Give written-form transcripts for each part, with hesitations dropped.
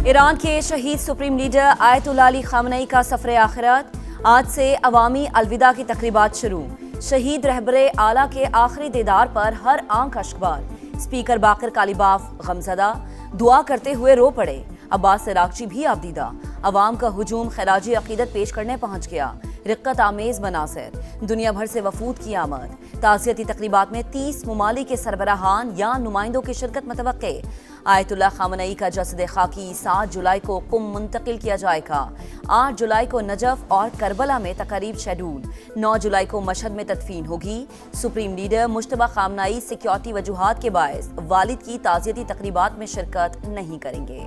Iran के शहीद supreme leader Ayatollah Ali Khamenei का सफर आखिरत। आज से अवामी अलविदा की तकरीबात शुरू। शहीद रहबरे आला के आखिरी दीदार पर हर आंख अश्कबार। स्पीकर बाकर कालीबाफ गमजदा, दुआ करते हुए रो पड़े। अब्बास इराकची भी आबदीदा। अवाम का हुजूम खराजी अकीदत पेश करने पहुंच गया। रिक्कत आमेज मनासिर, दुनिया भर से वफूद की आमद। ताज़ियती तकरीबात में 30 ममालिक के सरबराहान या नुमाइंदों की शिरकत मतवक्के। आयतुल्लाह खामनेई का जसद खाकी 7 जुलाई को कुम मुंतकिल किया जाएगा। 8 जुलाई को नजफ और करबला में तकारीब शेड्यूल। 9 जुलाई को मशहद में तदफीन होगी। Supreme leader Mujtaba Khamenei security वजूहात के बायस वालिद की ताज़ियती तकरीबात में शिरकत नहीं करेंगे।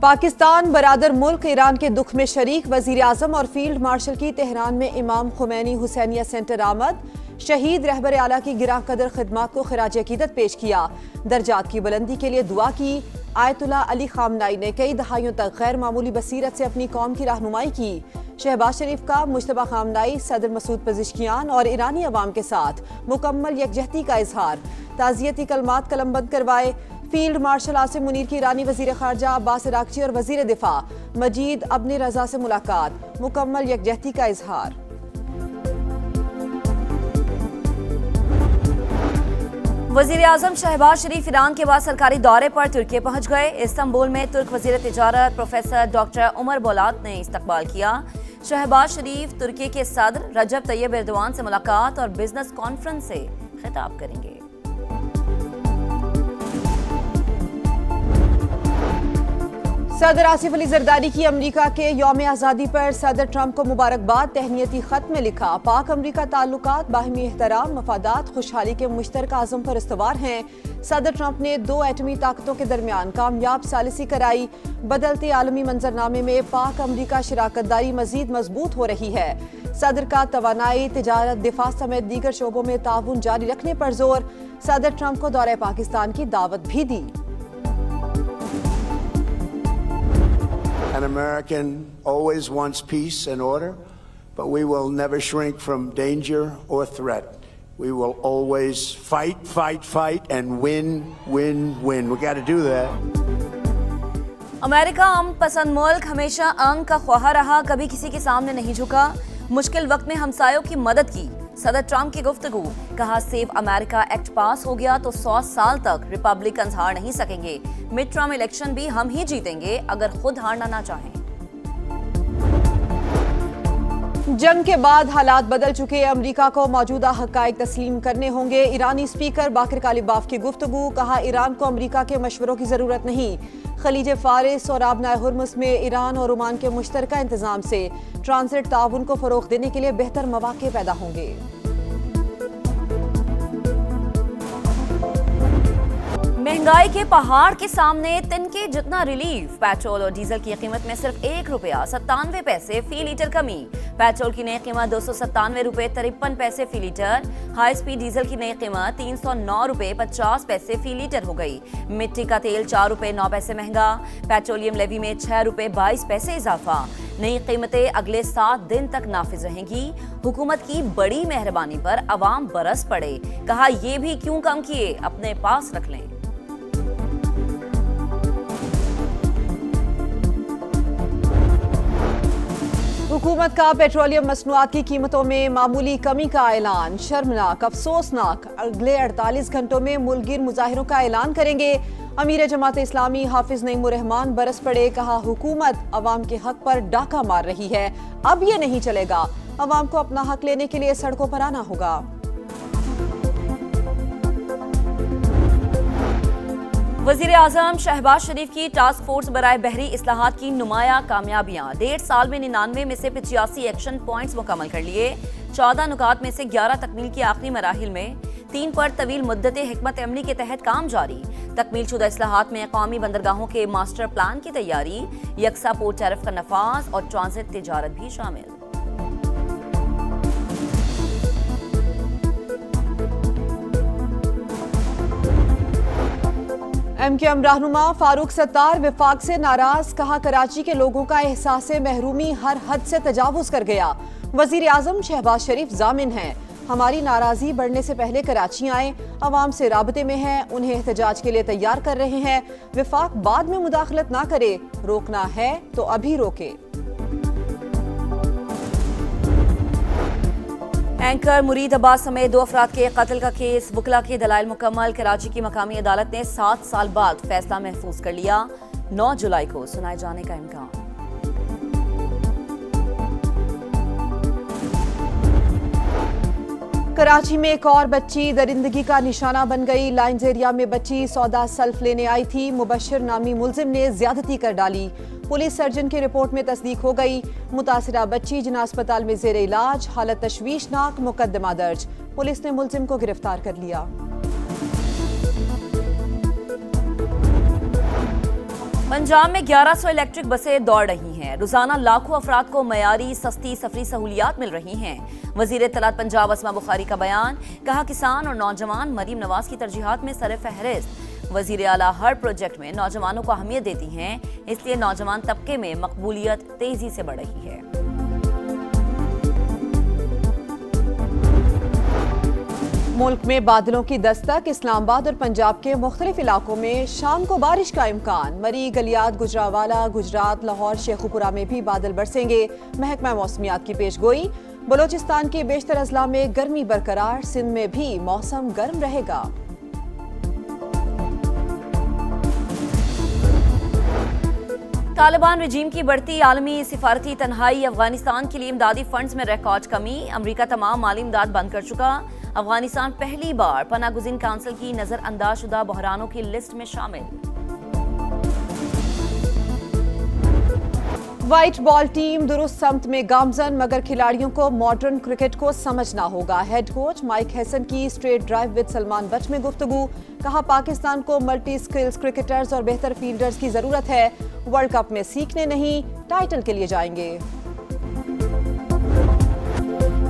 पाकिस्तान बरादर मुल्क ईरान के दुख में शरीक। वजीर आजम और फील्ड मार्शल की तेहरान में इमाम खुमैनी हुसैनिया सेंटर आमद। शहीद रहबर आला की गिरां कदर खिदमात को खराज अकीदत पेश किया। दर्जात की बुलंदी के लिए दुआ की। आयतुल्लाह अली खामनेई ने कई दहाइयों तक गैर मामूली बसीरत से अपनी कौम की रहनुमाई की। शहबाज शरीफ का मुश्तबा खामनेई, सदर मसूद पजिशकियान और ईरानी अवाम के साथ मुकम्मल यकजहती का इजहार। ताज़ियती कलमात कलमबंद करवाए। फील्ड मार्शल आसिम मुनीर की ईरानी वजीर खारजा अब्बास इराकची और वजीर दिफा मजीद अब्ने रजा से मुलाकात। मुकम्मल यकजहती का इजहार। वजीर आजम शहबाज शरीफ ईरान के बाद सरकारी दौरे पर तुर्की पहुंच गए। इस्तांबुल में तुर्क वजीर तिजारत प्रोफेसर डॉक्टर उमर बोलात ने इस्तकबाल किया। शहबाज शरीफ तुर्की के सदर रजब तैयब एर्दोआन से मुलाकात और बिजनेस कॉन्फ्रेंस से खिताब करेंगे। सदर आसिफ अली जरदारी की अमरीका के यौम आज़ादी पर सदर ट्रंप को मुबारकबाद। तहनीती खत में लिखा, पाक अमरीका ताल्लुकात बाहिमी एहतराम, मफादात, खुशहाली के मुश्तरका आज़म पर इस्तवार हैं। सदर ट्रंप ने 2 एटमी ताकतों के दरमियान कामयाब सालिसी कराई। बदलते आलमी मंजरनामे में पाक अमरीका शराकतदारी मजीद मजबूत हो रही है। सदर का तवानाई, तिजारत, दिफा समेत दीगर शोबों में ताउन जारी रखने पर जोर। सदर ट्रंप को दौरे पाकिस्तान की दावत भी दी। An American always wants peace and order, but we will never shrink from danger or threat. We will always fight, fight, fight, and win, win, win. We got to do that. America अमन पसंद मुल्क, हमेशा अमन का ख्वाह रहा, कभी किसी के सामने नहीं झुका। मुश्किल वक्त में हमसायों की मदद की। सदर ट्रंप की गुफ्तगू, कहा सेव अमेरिका एक्ट पास हो गया तो 100 साल तक रिपब्लिकन हार नहीं सकेंगे। मिड टर्म इलेक्शन भी हम ही जीतेंगे अगर खुद हारना ना चाहें। जंग के बाद हालात बदल चुके। अमरीका को मौजूदा हक़ाइक़ तस्लीम करने होंगे। ईरानी स्पीकर बाकर कालीबाफ की गुफ्तगू, कहा ईरान को अमरीका के मशवरों की जरूरत नहीं। खलीज फारिस और आबनाए हुर्मुज़ में ईरान और ओमान के मुश्तरका इंतजाम से ट्रांजिट ताउन को फरोग देने के लिए बेहतर मौके पैदा होंगे। महंगाई के पहाड़ के सामने तिनके जितना रिलीफ। पेट्रोल और डीजल की कीमत में सिर्फ ₹1.97 फी लीटर कमी। पेट्रोल की नई कीमत ₹297.53 फी लीटर। हाई स्पीड डीजल की नई कीमत ₹309.50 फी लीटर हो गई। मिट्टी का तेल ₹4.09 महंगा। पेट्रोलियम लेवी में ₹6.22 इजाफा। नई कीमतें अगले 7 दिन तक नाफिज रहेंगी। हुकूमत की बड़ी मेहरबानी पर अवाम बरस पड़े। कहा ये भी क्यों कम किए, अपने पास रख लें। हुकूमत का पेट्रोलियम मसनूआत की कीमतों में मामूली कमी का ऐलान। शर्मनाक, अफसोसनाक। अगले 48 घंटों में मुल्कगिर मुजाहिरों का ऐलान करेंगे। अमीर जमात इस्लामी हाफिज नईमुर रहमान बरस पड़े। कहा हुकूमत अवाम के हक पर डाका मार रही है, अब ये नहीं चलेगा। अवाम को अपना हक लेने के लिए सड़कों पर आना होगा। वजीर आजम शहबाज शरीफ की टास्क फोर्स बराए बहरी इस्लाहात की नुमाया कामयाबियां। 1.5 साल में 99 में से 85 एक्शन पॉइंट्स मुकम्मल कर लिए। 14 नुकात में से 11 तकमील की आखिरी मराहिल में। 3 पर तवील मुद्दत हिकमत अमली के तहत काम जारी। तकमील शुदा इस्लाहात में कौमी बंदरगाहों के मास्टर प्लान की तैयारी। यकसा पोर्ट टैरिफ का नफाज और ट्रांजिट तिजारत भी शामिल। MQM रहनुमा फारूक सत्तार विफाक से नाराज। कहा कराची के लोगों का एहसास महरूमी हर हद से तजावुज कर गया। वजीर आजम शहबाज शरीफ जामिन हैं। हमारी नाराजगी बढ़ने से पहले कराची आए, अवाम से राबते में हैं, उन्हें एहतजाज के लिए तैयार कर रहे हैं। विफाक बाद में मुदाखलत ना करे, रोकना है तो अभी रोके। एंकर मुरीद अब्बास समेत 2 अफराद के कत्ल का केस, वकला के दलाइल मुकम्मल। कराची की मकामी अदालत ने 7 साल बाद फैसला महफूज कर लिया। 9 जुलाई को सुनाए जाने का इम्कान। कराची में एक और बच्ची दरिंदगी का निशाना बन गई। लाइन्स एरिया में बच्ची सौदा सल्फ लेने आई थी। मुबश्शिर नामी मुलजिम ने ज्यादती कर डाली। पुलिस सर्जन की रिपोर्ट में तस्दीक हो गई। मुतासिरा बच्ची जिना अस्पताल में जेर इलाज, हालत तशवीशनाक, मुकदमा दर्ज। पुलिस ने मुलजिम को गिरफ्तार कर लिया। पंजाब में 1100 इलेक्ट्रिक बसें दौड़ रही हैं। रोजाना लाखों अफराद को मयारी सस्ती सफरी सहूलियात मिल रही हैं। वजीर इत्तलात पंजाब असमा बुखारी का बयान, कहा किसान और नौजवान मरीम नवाज की तरजीहात में सर फहरिस्त। वजीर आला हर प्रोजेक्ट में नौजवानों को अहमियत देती हैं, इसलिए नौजवान तबके में मकबूलियत तेजी से बढ़ रही है। मुल्क में बादलों की दस्तक, इस्लामाबाद और पंजाब के मुख्तलिफ इलाकों में शाम को बारिश का इम्कान। मरी, गलियात, गुजरावाला, गुजरात, लाहौर, शेखुपुरा में भी बादल बरसेंगे। महकमा मौसमियात की पेशगोई। बलोचिस्तान के बेशतर अजला में गर्मी बरकरार, सिंध में भी मौसम गर्म रहेगा। तालिबान रजीम की बढ़ती आलमी सिफारती तन्हाई, अफगानिस्तान के लिए इमदादी फंड्स में रिकॉर्ड कमी। अमरीका तमाम माली इमदाद बंद कर चुका। अफगानिस्तान पहली बार पनागुज़ीन काउंसिल की नजरअंदाज शुदा बहरानों की लिस्ट में शामिल। व्हाइट बॉल टीम दुरुस्त समत में गामजन, मगर खिलाड़ियों को मॉडर्न क्रिकेट को समझना होगा। हेड कोच माइक हैसन की straight drive with Salman but में गुफ्तगू। कहा पाकिस्तान को मल्टी स्किल्स क्रिकेटर्स और बेहतर फील्डर्स की जरूरत है। वर्ल्ड कप में सीखने नहीं, टाइटल के लिए जाएंगे।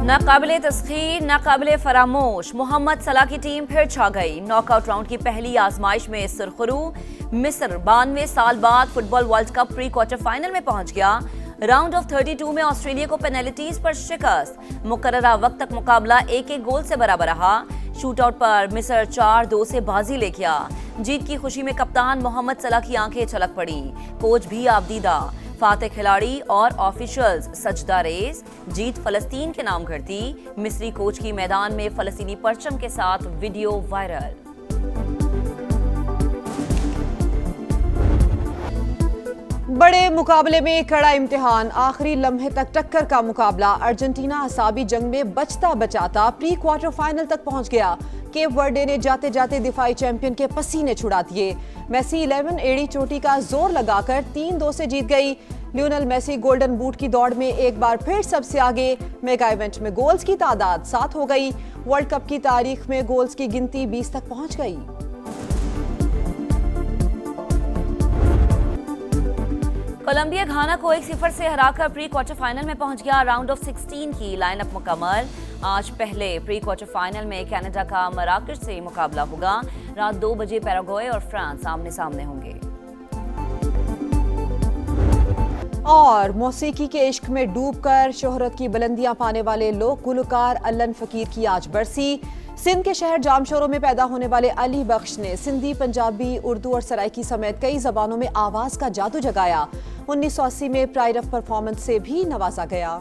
नाकाबिले तस्खीर, नाकाबिले फरामोश, मोहम्मद सलाह की टीम फिर छा गई। नॉकआउट राउंड की पहली आजमाइश में सुरखरू। मिस्र 92 साल बाद football world cup pre quarter final में पहुंच गया। राउंड ऑफ 32 में ऑस्ट्रेलिया को पेनल्टीज पर शिकस्त। मुकर्ररा वक्त तक मुकाबला 1-1 गोल से बराबर रहा। शूटआउट पर मिस्र 4-2 से बाजी ले गया। जीत की खुशी में कप्तान मोहम्मद सलाह की आंखें छलक पड़ी। कोच भी आबदीदा। फाते खिलाड़ी और ऑफिशियल्स सजदा रेज। जीत फलस्तीन के नाम करती। मिस्री कोच की मैदान में फलस्तीनी परचम के साथ वीडियो वायरल। बड़े मुकाबले में कड़ा इम्तिहान, आखिरी लम्हे तक टक्कर का मुकाबला। अर्जेंटीना असाबी जंग में बचता बचाता प्री क्वार्टर फाइनल तक पहुंच गया। केप वर्डे ने जाते जाते दिफाई चैंपियन के पसीने छुड़ा दिए। मेसी 11 एड़ी चोटी का जोर लगाकर 3-2 से जीत गई। लियोनेल मेसी गोल्डन बूट की दौड़ में एक बार फिर सबसे आगे। मेगा इवेंट में गोल्स की तादाद 7 हो गई। वर्ल्ड कप की तारीख में गोल्स की गिनती 20 तक पहुंच गई। कोलंबिया घाना को 1-0 से हराकर प्री क्वार्टर फाइनल में पहुंच गया। राउंड ऑफ 16 की लाइनअप मुकम्मल। आज पहले प्री क्वार्टर फाइनल में कनाडा का मराकश से मुकाबला होगा। रात 2 बजे पैराग्वे और फ्रांस आमने सामने होंगे। और मौसीकी के इश्क में डूबकर शोहरत की बुलंदियां पाने वाले लोक गुलकार अल्लन फकीर की आज बरसी। सिंध के शहर जामशोरों में पैदा होने वाले अली बख्श ने सिंधी, पंजाबी, उर्दू और सराइकी समेत कई जबानों में आवाज का जादू जगाया। 1980 में प्राइड ऑफ परफॉर्मेंस से भी नवाजा गया।